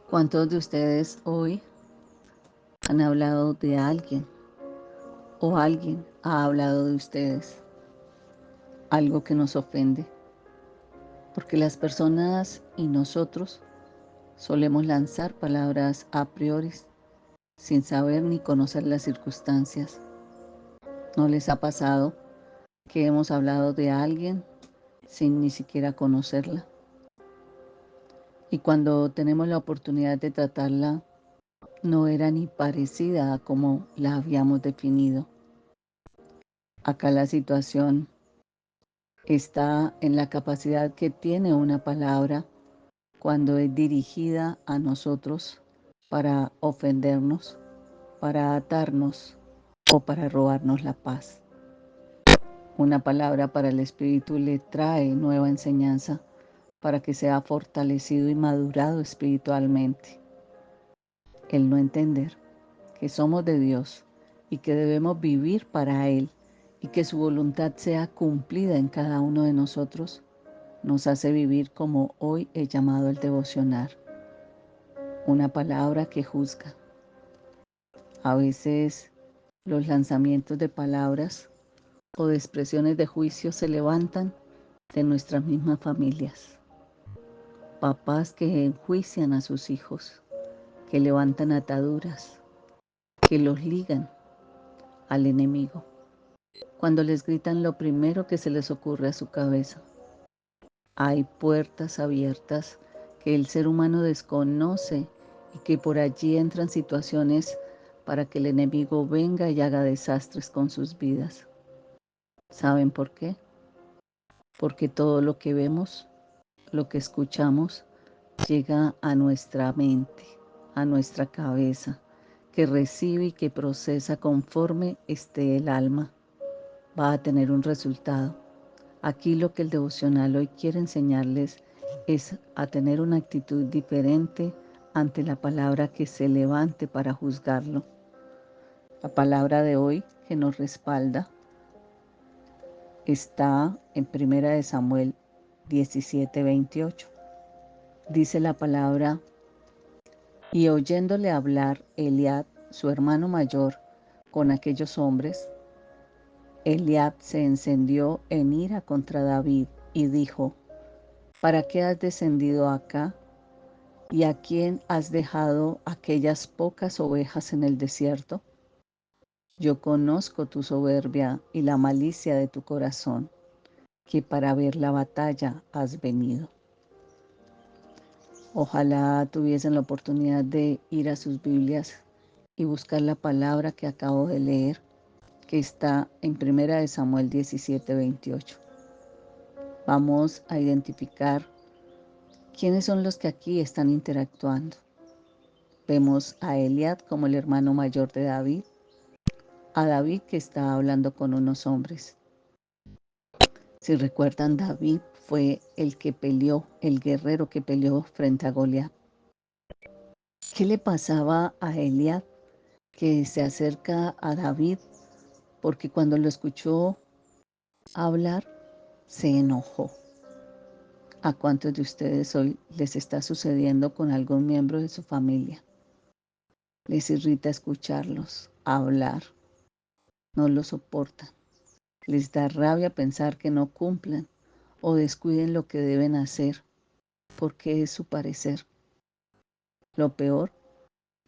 ¿Cuántos de ustedes hoy han hablado de alguien o alguien ha hablado de ustedes? Algo que nos ofende. Porque las personas y nosotros solemos lanzar palabras a priori sin saber ni conocer las circunstancias. ¿No les ha pasado que hemos hablado de alguien sin ni siquiera conocerla? Y cuando tenemos la oportunidad de tratarla, no era ni parecida a como la habíamos definido. Acá la situación está en la capacidad que tiene una palabra cuando es dirigida a nosotros para ofendernos, para atarnos o para robarnos la paz. Una palabra para el espíritu le trae nueva enseñanza para que sea fortalecido y madurado espiritualmente. El no entender que somos de Dios y que debemos vivir para Él y que su voluntad sea cumplida en cada uno de nosotros, nos hace vivir como hoy he llamado el devocionar. Una palabra que juzga. A veces los lanzamientos de palabras o de expresiones de juicio se levantan de nuestras mismas familias. Papás que enjuician a sus hijos, que levantan ataduras, que los ligan al enemigo. Cuando les gritan lo primero que se les ocurre a su cabeza. Hay puertas abiertas que el ser humano desconoce y que por allí entran situaciones para que el enemigo venga y haga desastres con sus vidas. ¿Saben por qué? Porque todo lo que vemos, lo que escuchamos, llega a nuestra mente, a nuestra cabeza, que recibe y que procesa conforme esté el alma. Va a tener un resultado. Aquí lo que el devocional hoy quiere enseñarles es a tener una actitud diferente ante la palabra que se levante para juzgarlo. La palabra de hoy que nos respalda está en 1 Samuel 17:28. Dice la palabra: y oyéndole hablar Eliab, su hermano mayor, con aquellos hombres, Eliab se encendió en ira contra David y dijo: ¿para qué has descendido acá? ¿Y a quién has dejado aquellas pocas ovejas en el desierto? Yo conozco tu soberbia y la malicia de tu corazón, que para ver la batalla has venido. Ojalá tuviesen la oportunidad de ir a sus Biblias y buscar la palabra que acabo de leer, que está en 1 Samuel 17:28. Vamos a identificar quiénes son los que aquí están interactuando. Vemos a Eliab como el hermano mayor de David, a David que está hablando con unos hombres. Si recuerdan, David fue el que peleó, el guerrero que peleó frente a Goliat. ¿Qué le pasaba a Eliab que se acerca a David? Porque cuando lo escuchó hablar, se enojó. ¿A cuántos de ustedes hoy les está sucediendo con algún miembro de su familia? Les irrita escucharlos hablar, no lo soportan. Les da rabia pensar que no cumplan o descuiden lo que deben hacer, porque es su parecer. Lo peor,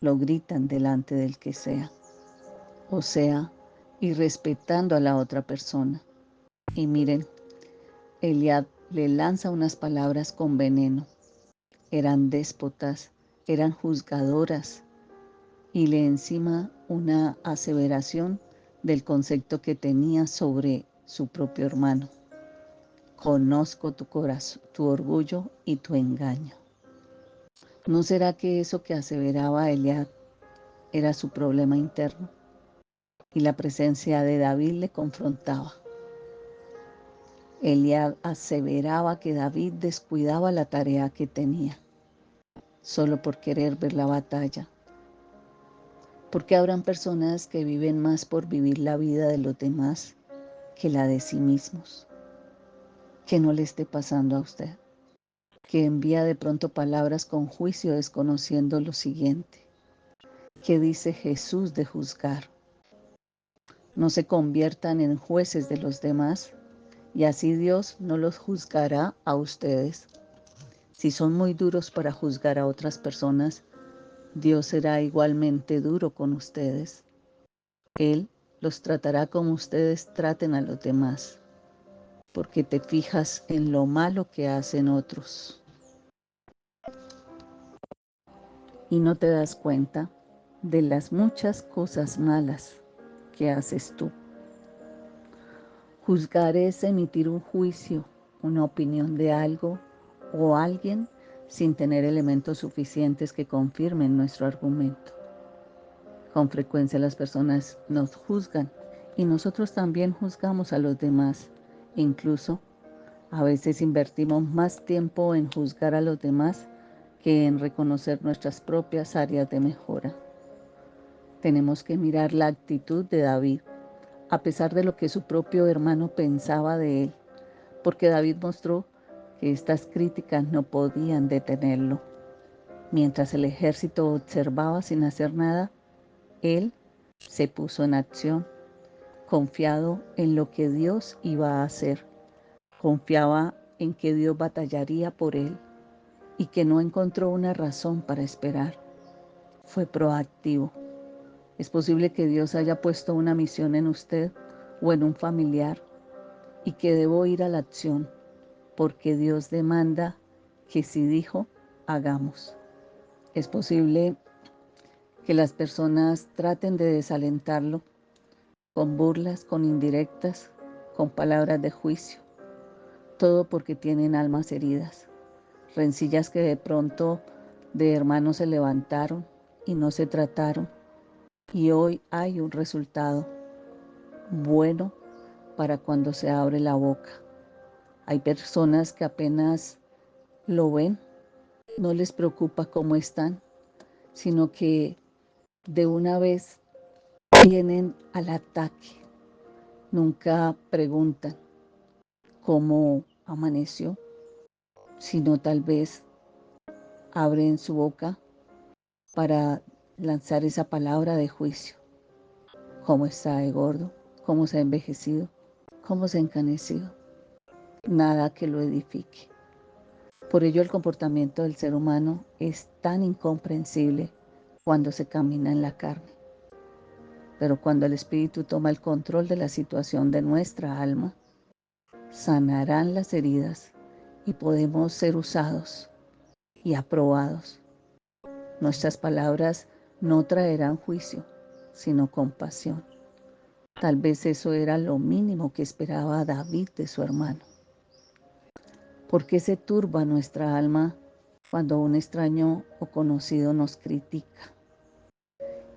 lo gritan delante del que sea, o sea, irrespetando a la otra persona. Y miren, Eliab le lanza unas palabras con veneno. Eran déspotas, eran juzgadoras, y le encima una aseveración del concepto que tenía sobre su propio hermano. Conozco tu corazón, tu orgullo y tu engaño. ¿No será que eso que aseveraba Eliab era su problema interno? Y la presencia de David le confrontaba. Eliab aseveraba que David descuidaba la tarea que tenía, solo por querer ver la batalla. Porque habrán personas que viven más por vivir la vida de los demás que la de sí mismos. Que no le esté pasando a usted, que envía de pronto palabras con juicio desconociendo lo siguiente. ¿Qué dice Jesús de juzgar? No se conviertan en jueces de los demás y así Dios no los juzgará a ustedes. Si son muy duros para juzgar a otras personas, Dios será igualmente duro con ustedes. Él los tratará como ustedes traten a los demás, porque te fijas en lo malo que hacen otros y no te das cuenta de las muchas cosas malas que haces tú. Juzgar es emitir un juicio, una opinión de algo o alguien sin tener elementos suficientes que confirmen nuestro argumento. Con frecuencia las personas nos juzgan y nosotros también juzgamos a los demás. Incluso a veces invertimos más tiempo en juzgar a los demás que en reconocer nuestras propias áreas de mejora. Tenemos que mirar la actitud de David, a pesar de lo que su propio hermano pensaba de él, porque David mostró que estas críticas no podían detenerlo. Mientras el ejército observaba sin hacer nada, él se puso en acción, confiado en lo que Dios iba a hacer. Confiaba en que Dios batallaría por él y que no encontró una razón para esperar. Fue proactivo. Es posible que Dios haya puesto una misión en usted o en un familiar y que debo ir a la acción, porque Dios demanda que si dijo, hagamos. Es posible que las personas traten de desalentarlo con burlas, con indirectas, con palabras de juicio, todo porque tienen almas heridas, rencillas que de pronto de hermanos se levantaron y no se trataron, y hoy hay un resultado bueno para cuando se abre la boca. Hay personas que apenas lo ven, no les preocupa cómo están, sino que de una vez vienen al ataque. Nunca preguntan cómo amaneció, sino tal vez abren su boca para lanzar esa palabra de juicio. ¿Cómo está de gordo? ¿Cómo se ha envejecido? ¿Cómo se ha encanecido? Nada que lo edifique. Por ello el comportamiento del ser humano es tan incomprensible cuando se camina en la carne. Pero cuando el Espíritu toma el control de la situación de nuestra alma, sanarán las heridas y podemos ser usados y aprobados. Nuestras palabras no traerán juicio, sino compasión. Tal vez eso era lo mínimo que esperaba David de su hermano. ¿Por qué se turba nuestra alma cuando un extraño o conocido nos critica?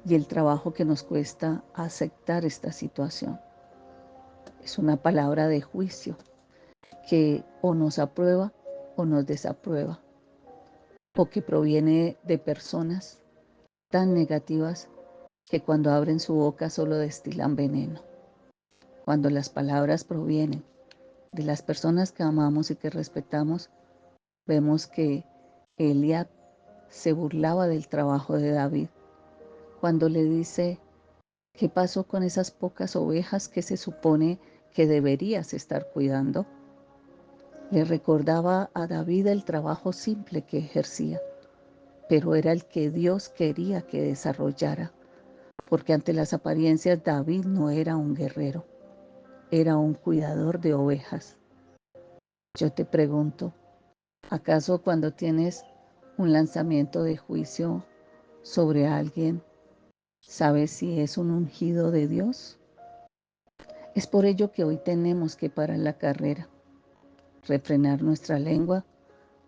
Y el trabajo que nos cuesta aceptar esta situación. Es una palabra de juicio que o nos aprueba o nos desaprueba, o que proviene de personas tan negativas que cuando abren su boca solo destilan veneno. Cuando las palabras provienen de las personas que amamos y que respetamos, vemos que Eliab se burlaba del trabajo de David cuando le dice: ¿qué pasó con esas pocas ovejas que se supone que deberías estar cuidando? Le recordaba a David el trabajo simple que ejercía, pero era el que Dios quería que desarrollara, porque ante las apariencias David no era un guerrero, era un cuidador de ovejas. Yo te pregunto, ¿acaso cuando tienes un lanzamiento de juicio sobre alguien, sabes si es un ungido de Dios? Es por ello que hoy tenemos que parar la carrera, refrenar nuestra lengua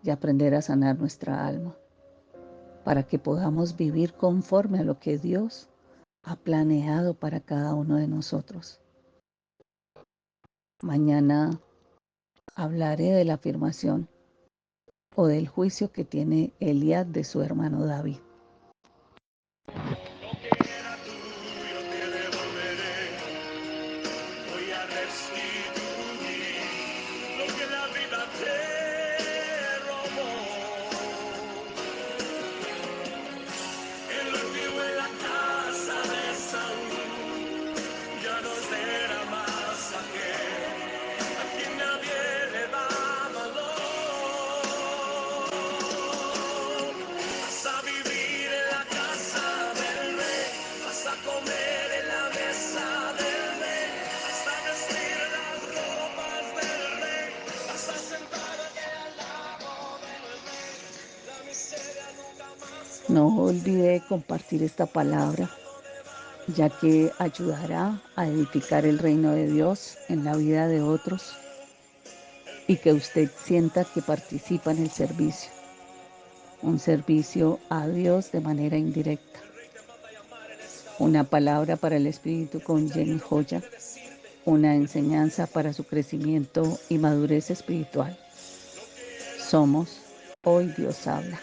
y aprender a sanar nuestra alma, para que podamos vivir conforme a lo que Dios ha planeado para cada uno de nosotros. Mañana hablaré de la afirmación o del juicio que tiene Eliab de su hermano David. Lo que era tuyo te devolveré. Voy a restituir. No olvide compartir esta palabra, ya que ayudará a edificar el reino de Dios en la vida de otros y que usted sienta que participa en el servicio, un servicio a Dios de manera indirecta. Una palabra para el espíritu con Jenny Joya, una enseñanza para su crecimiento y madurez espiritual. Somos Hoy Dios Habla.